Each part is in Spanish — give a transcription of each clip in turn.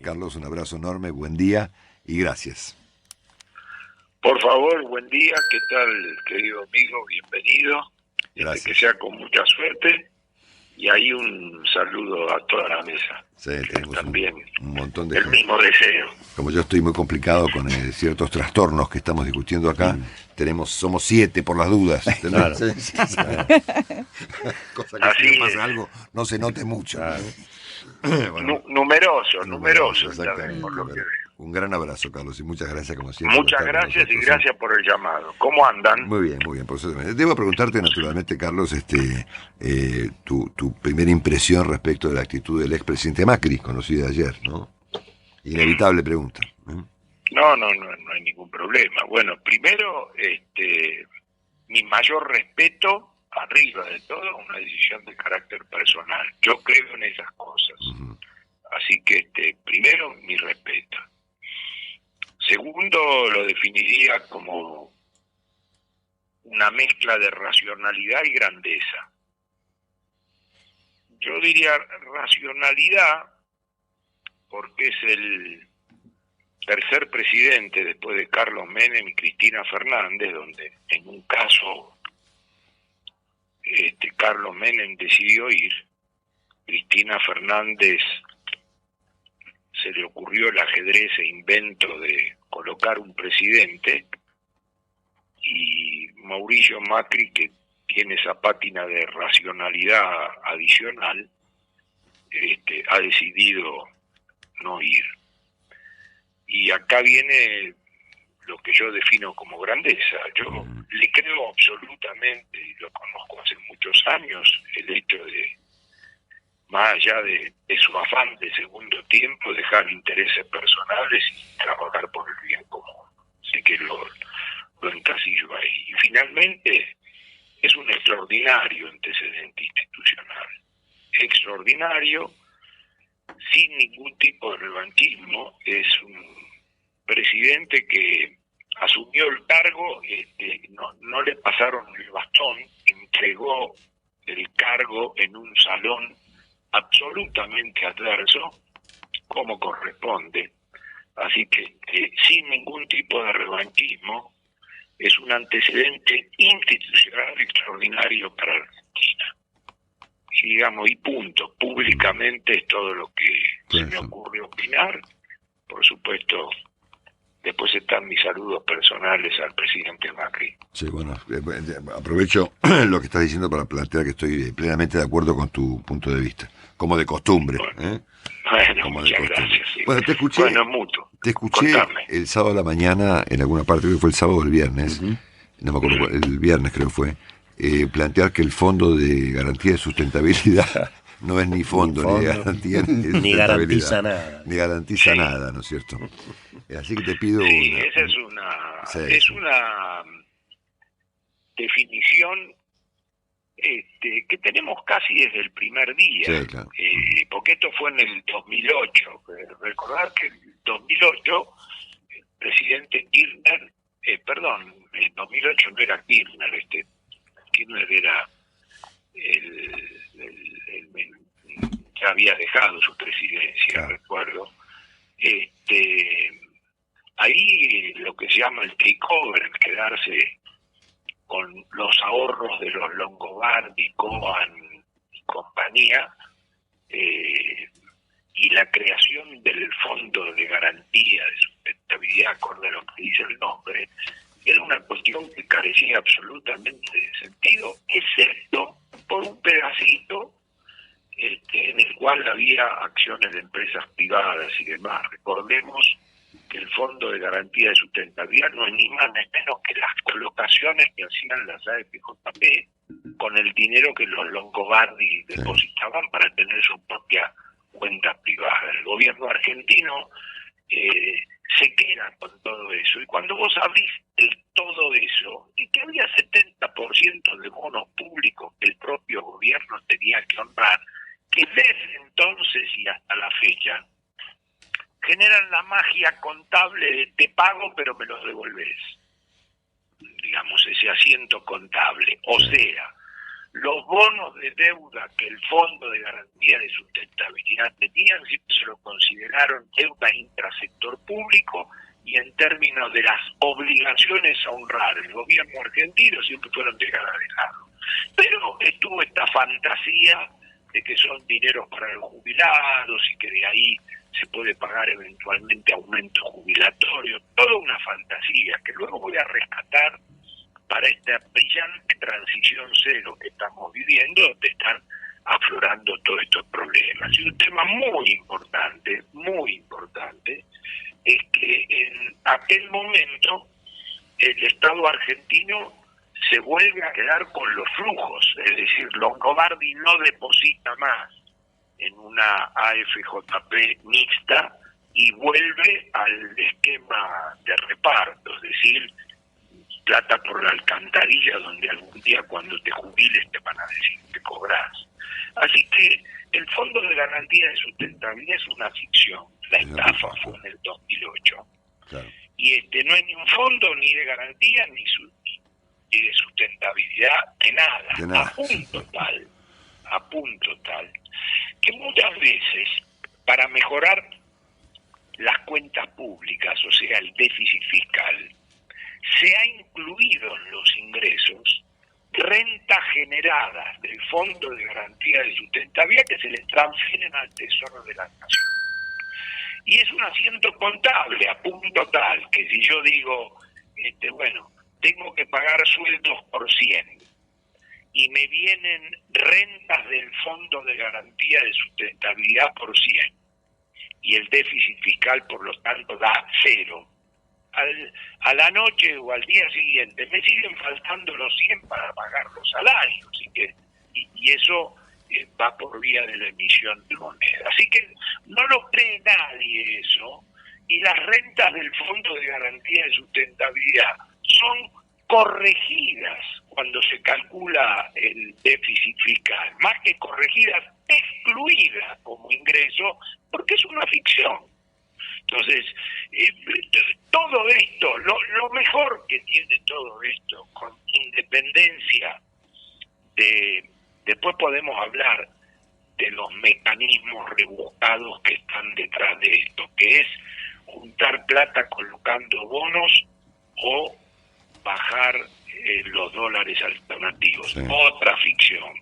Carlos, un abrazo enorme, buen día y gracias. Por favor, buen día, ¿qué tal, querido amigo? Bienvenido. Gracias. Que sea con mucha suerte. Y ahí un saludo a toda la mesa. Sí, tenemos también un montón de el gente. Mismo deseo. Como yo estoy muy complicado con ciertos trastornos que estamos discutiendo acá, somos 7 por las dudas. Claro. Cosa que Así si nos pasa es. algo no se note mucho. Claro. Bueno, numeroso exactamente. por lo que veo. Un gran abrazo, Carlos, y muchas gracias como siempre. Muchas gracias y gracias por el llamado. ¿Cómo andan? Muy bien, por eso. Debo preguntarte naturalmente, Carlos, tu primera impresión respecto de la actitud del expresidente Macri, conocida ayer, ¿no? Inevitable pregunta. No hay ningún problema. Bueno, primero, mi mayor respeto, arriba de todo, una decisión de carácter personal. Yo creo en esas cosas. Uh-huh. Así que, primero, mi respeto. Segundo, lo definiría como una mezcla de racionalidad y grandeza. Yo diría racionalidad porque es el tercer presidente después de Carlos Menem y Cristina Fernández, donde en un caso Carlos Menem decidió ir, Cristina Fernández se le ocurrió el ajedrez e invento de colocar un presidente, y Mauricio Macri, que tiene esa pátina de racionalidad adicional, ha decidido no ir. Y acá viene lo que yo defino como grandeza. Yo le creo absolutamente, y lo conozco hace muchos años, el hecho de, más allá de su afán de segundo tiempo, dejar intereses personales y trabajar por el bien común. Así que lo encasillo ahí. Y finalmente es un extraordinario antecedente institucional. Extraordinario, sin ningún tipo de revanchismo. Es un presidente que asumió el cargo, no le pasaron el bastón, entregó el cargo en un salón absolutamente adverso, como corresponde. Así que sin ningún tipo de revanchismo, es un antecedente institucional extraordinario para Argentina. Digamos, y punto. Públicamente es todo lo que se me ocurre opinar. Por supuesto, después están mis saludos personales al presidente Macri. Sí, bueno, aprovecho lo que estás diciendo para plantear que estoy plenamente de acuerdo con tu punto de vista, como de costumbre. Bueno, muchas gracias. Sí. Bueno, te escuché, mutuo. te escuché el sábado a la mañana, en alguna parte, creo que fue el sábado o el viernes, no me acuerdo, el viernes creo que fue, plantear que el Fondo de Garantía de Sustentabilidad no es ni fondo, ni garantía, ni garantiza nada. Ni garantiza nada, ¿no es cierto? Así que te pido esa es una definición que tenemos casi desde el primer día, sí, claro. Porque esto fue en el 2008. Recordar que en el 2008 el presidente Kirchner, en el 2008 no era Kirchner, Kirchner era ya había dejado su presidencia, claro. Recuerdo. Ahí lo que se llama el takeover, el quedarse con los ahorros de los Longobardi, Coan y compañía, y la creación del Fondo de Garantía de Sustentabilidad, acorde a lo que dice el nombre, era una cuestión que carecía absolutamente de sentido, excepto por un pedacito en el cual había acciones de empresas privadas y demás. Recordemos que el Fondo de Garantía de Sustentabilidad no es ni más ni menos que las colocaciones que hacían las AFJP con el dinero que los Longobardi depositaban para tener su propia cuenta privada. El gobierno argentino se queda con todo eso, y cuando vos abrís todo eso, y que había 70% de bonos públicos que el propio gobierno tenía que honrar, que desde entonces y hasta la fecha generan la magia contable de te pago pero me los devolvés, digamos, ese asiento contable. O sea, los bonos de deuda que el Fondo de Garantía de Sustentabilidad tenían siempre se lo consideraron deuda intrasector público, y en términos de las obligaciones a honrar el gobierno argentino siempre fueron dejadas de lado. Pero estuvo esta fantasía de que son dineros para los jubilados y que de ahí se puede pagar eventualmente aumento jubilatorio, toda una fantasía que luego voy a rescatar para esta brillante transición cero que estamos viviendo, donde están aflorando todos estos problemas. Y un tema muy importante, es que en aquel momento el Estado argentino se vuelve a quedar con los flujos, es decir, Longobardi no deposita más en una AFJP mixta y vuelve al esquema de reparto, es decir, plata por la alcantarilla, donde algún día cuando te jubiles te van a decir que cobras. Así que el Fondo de Garantía de Sustentabilidad es una ficción. La estafa fue en el 2008. Claro. Y no hay ni un fondo ni de garantía ni de sustentabilidad de nada. A punto tal, que muchas veces para mejorar las cuentas públicas, o sea, el déficit fiscal, se ha incluido en los ingresos rentas generadas del Fondo de Garantía de Sustentabilidad que se les transfieren al Tesoro de la Nación. Y es un asiento contable a punto tal que si yo digo, tengo que pagar sueldos por 100 y me vienen rentas del Fondo de Garantía de Sustentabilidad por 100 y el déficit fiscal por lo tanto da 0, a la noche o al día siguiente me siguen faltando los 100 para pagar los salarios, y eso va por vía de la emisión de moneda. Así que no lo cree nadie eso, y las rentas del Fondo de Garantía de Sustentabilidad son corregidas cuando se calcula el déficit fiscal, más que corregidas, excluidas como ingreso, porque es una ficción. Entonces, todo esto, lo mejor que tiene todo esto, con independencia de... Después podemos hablar de los mecanismos rebuscados que están detrás de esto, que es juntar plata colocando bonos o bajar los dólares alternativos. Sí. Otra ficción.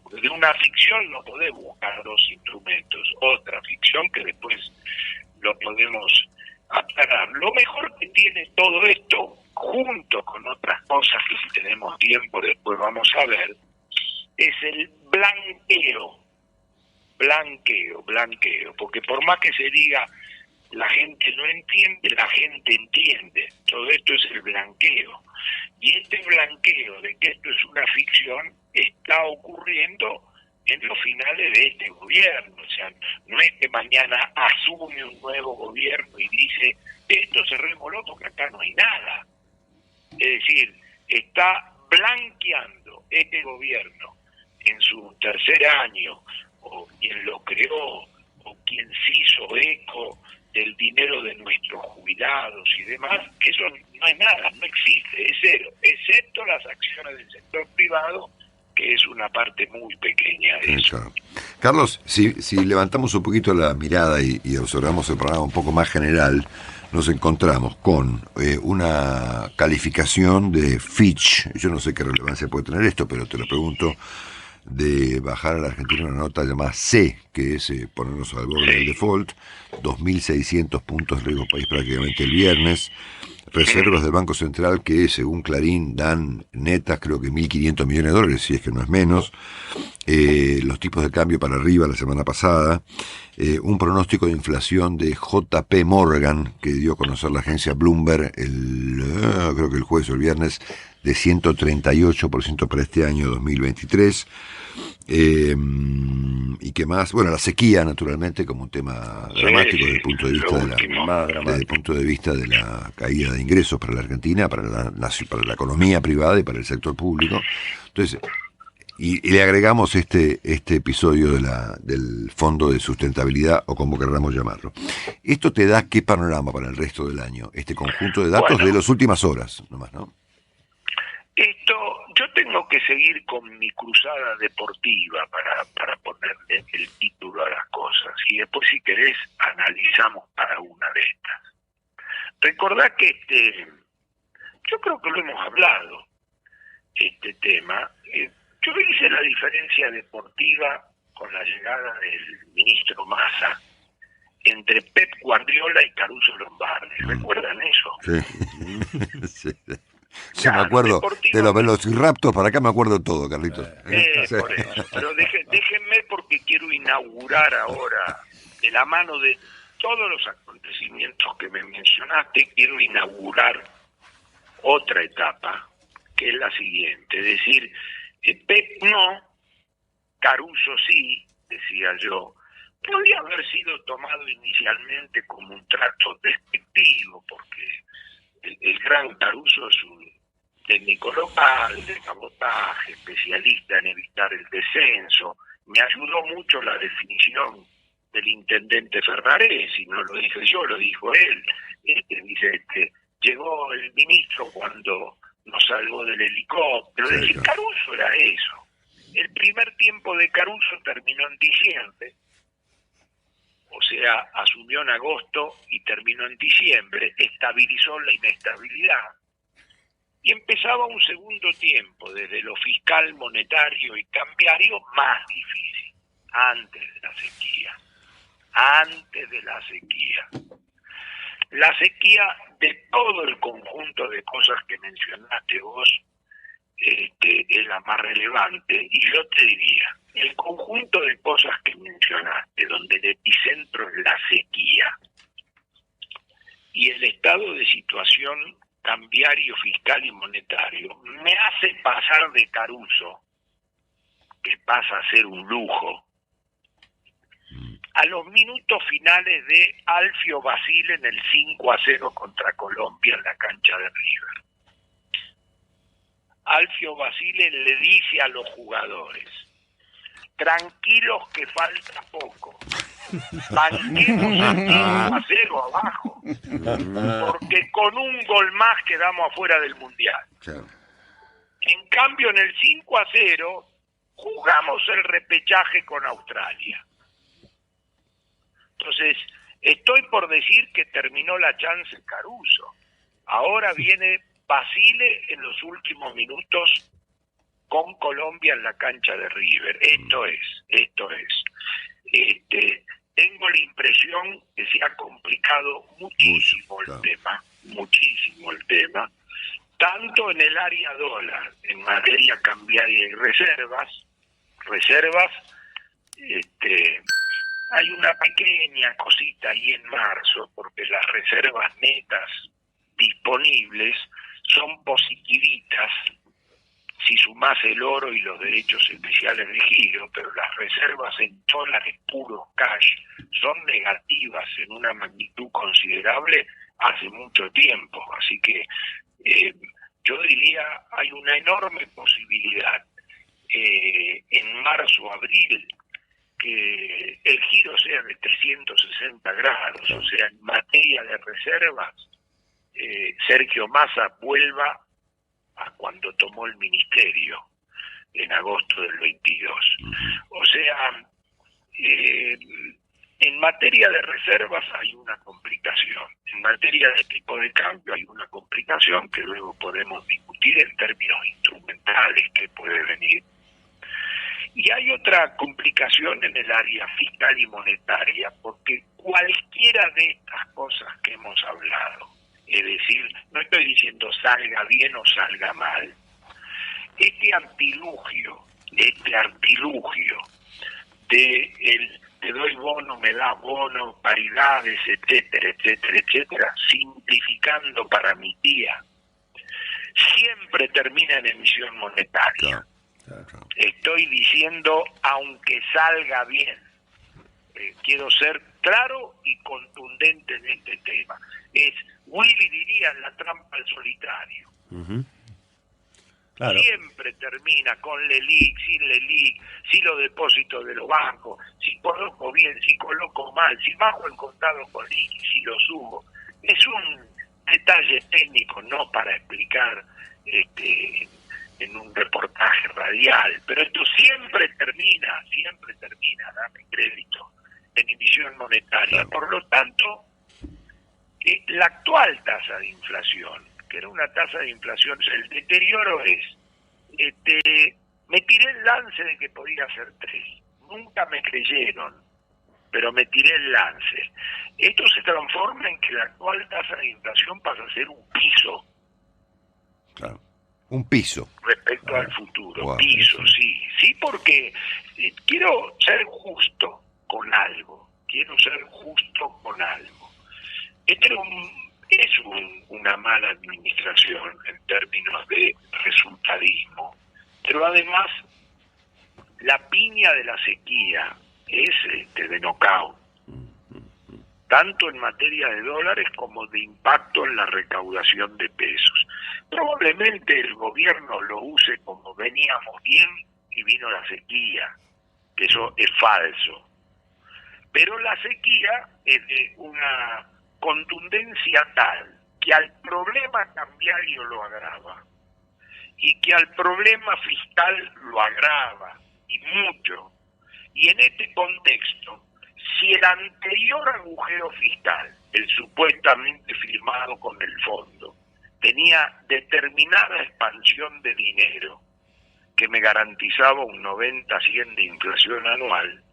Porque de una ficción no podemos buscar dos instrumentos. Otra ficción que después lo podemos aclarar. Lo mejor que tiene todo esto, junto con otras cosas que si tenemos tiempo después vamos a ver, es el blanqueo, porque por más que se diga la gente no entiende, la gente entiende. Todo esto es el blanqueo. Y este blanqueo de que esto es una ficción está ocurriendo en los finales de este gobierno. O sea, no es que mañana asume un nuevo gobierno y dice, esto se remoló porque acá no hay nada. Es decir, está blanqueando este gobierno en su tercer año, o quien lo creó, o quien se hizo eco del dinero de nuestros jubilados y demás, eso no es nada, no existe, es cero, excepto las acciones del sector privado, que es una parte muy pequeña de eso. Claro. Carlos, si levantamos un poquito la mirada y observamos el programa un poco más general, nos encontramos con una calificación de Fitch. Yo no sé qué relevancia puede tener esto, pero te lo pregunto, de bajar a la Argentina una nota llamada C, que es ponernos al borde del default, 2.600 puntos de riesgo país prácticamente el viernes, reservas del Banco Central que según Clarín dan netas creo que 1.500 millones de dólares, si es que no es menos, los tipos de cambio para arriba la semana pasada, un pronóstico de inflación de JP Morgan que dio a conocer la agencia Bloomberg creo que el jueves o el viernes, de 138% para este año 2023, y que más, bueno, la sequía naturalmente como un tema dramático desde el punto de vista de la caída de ingresos para la Argentina, para la economía privada y para el sector público. Entonces, y le agregamos este episodio del Fondo de Sustentabilidad, o como queramos llamarlo. ¿Esto te da qué panorama para el resto del año? Este conjunto de datos de las últimas horas, nomás, ¿no? Yo tengo que seguir con mi cruzada deportiva para ponerle el título a las cosas, y después, si querés, analizamos cada una de estas. Recordá que yo creo que lo hemos hablado, este tema. Yo hice la diferencia deportiva con la llegada del ministro Massa entre Pep Guardiola y Caruso Lombardi. ¿Recuerdan eso? Sí. Sí. Sí, Claro, me acuerdo de los Velociraptors, para acá me acuerdo todo, Carlitos. Sí. Por eso. Pero déjenme, porque quiero inaugurar ahora, de la mano de todos los acontecimientos que me mencionaste, quiero inaugurar otra etapa, que es la siguiente. Es decir, Pep no, Caruso sí, decía yo. Podría haber sido tomado inicialmente como un trato despectivo, porque el gran Caruso es un técnico local, de cabotaje, especialista en evitar el descenso. Me ayudó mucho la definición del intendente Ferraresi, no lo dije yo, lo dijo él. Dice que llegó el ministro cuando nos salvó del helicóptero. Sí, es decir, Caruso era eso. El primer tiempo de Caruso terminó en diciembre. O sea, asumió en agosto y terminó en diciembre, estabilizó la inestabilidad. Y empezaba un segundo tiempo, desde lo fiscal, monetario y cambiario, más difícil, antes de la sequía. Antes de la sequía. La sequía, de todo el conjunto de cosas que mencionaste vos, es la más relevante, y yo te diría, el conjunto de cosas que mencionaste, donde el epicentro es la sequía y el estado de situación cambiario, fiscal y monetario, me hace pasar de Caruso, que pasa a ser un lujo, a los minutos finales de Alfio Basile en el 5-0 contra Colombia en la cancha de River. Alfio Basile le dice a los jugadores: tranquilos que falta poco, banquemos el 5-0 abajo, porque con un gol más quedamos afuera del Mundial. En cambio, en el 5-0 jugamos el repechaje con Australia. Entonces, estoy por decir que terminó la chance Caruso. Ahora viene Basile en los últimos minutos con Colombia en la cancha de River. Esto es. Tengo la impresión que se ha complicado muchísimo el tema, tanto en el área dólar, en materia cambiaria y reservas, hay una pequeña cosita ahí en marzo, porque las reservas netas disponibles son positivitas si sumás el oro y los derechos especiales de giro, pero las reservas en dólares puros cash son negativas en una magnitud considerable hace mucho tiempo. Así que yo diría, hay una enorme posibilidad en marzo, abril, que el giro sea de 360 grados, o sea, en materia de reservas, Sergio Massa vuelva a cuando tomó el ministerio en agosto del 22. O sea, en materia de reservas hay una complicación, en materia de tipo de cambio hay una complicación que luego podemos discutir en términos instrumentales que puede venir. Y hay otra complicación en el área fiscal y monetaria, porque cualquiera de estas cosas que hemos hablado, es decir, no estoy diciendo salga bien o salga mal, este artilugio de el te doy bono, me das bono, paridades, etcétera, simplificando para mi tía, siempre termina en emisión monetaria. Claro. Estoy diciendo, aunque salga bien, quiero ser claro y contundente en este tema. Willy diría la trampa al solitario. Claro. Siempre termina con LELIQ, sin LELIQ, si los depósitos de los bancos, si coloco bien, si coloco mal, si bajo el contado con liqui, si lo subo. Es un detalle técnico, no para explicar en un reportaje radial, pero esto siempre termina, dame crédito, en emisión monetaria. Claro. Por lo tanto, la actual tasa de inflación, que era una tasa de inflación, o sea, el deterioro es, me tiré el lance de que podía ser 3, nunca me creyeron, pero me tiré el lance. Esto se transforma en que la actual tasa de inflación pasa a ser un piso. Claro. Un piso. Respecto al futuro. Wow, Piso, eso. sí, porque quiero ser justo con algo. Este es una mala administración en términos de resultadismo, pero además la piña de la sequía es de knockout, tanto en materia de dólares como de impacto en la recaudación de pesos. Probablemente el gobierno lo use como veníamos bien y vino la sequía, que eso es falso. Pero la sequía es de una contundencia tal que al problema cambiario lo agrava y que al problema fiscal lo agrava, y mucho. Y en este contexto, si el anterior agujero fiscal, el supuestamente firmado con el fondo, tenía determinada expansión de dinero que me garantizaba un 90-100 de inflación anual,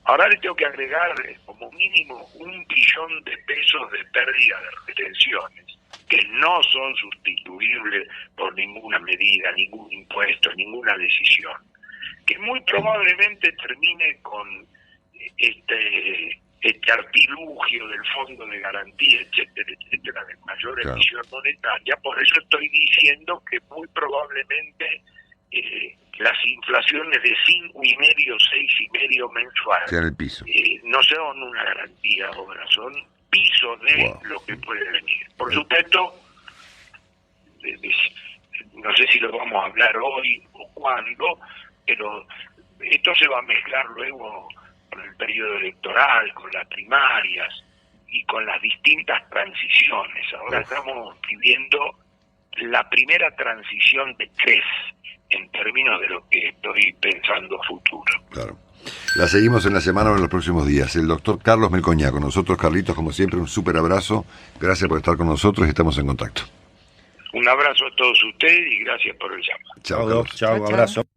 ahora le tengo que agregar como mínimo 1 billón de pesos de pérdida de retenciones, que no son sustituibles por ninguna medida, ningún impuesto, ninguna decisión, que muy probablemente termine con este artilugio del fondo de garantía, etcétera, etcétera, de mayor emisión monetaria. Por eso estoy diciendo que muy probablemente las inflaciones de 5,5, 6,5 mensual Sea en el piso. no son una garantía ahora, son pisos de lo que puede venir. Por supuesto, no sé si lo vamos a hablar hoy o cuándo, pero esto se va a mezclar luego con el periodo electoral, con las primarias y con las distintas transiciones. Ahora estamos viviendo la primera transición de 3 en términos de lo que estoy pensando a futuro. Claro. La seguimos en la semana o en los próximos días. El doctor Carlos Melcoñá con nosotros. Carlitos, como siempre, un súper abrazo. Gracias por estar con nosotros y estamos en contacto. Un abrazo a todos ustedes y gracias por el llamado. Chao, Carlos. Chao, abrazo.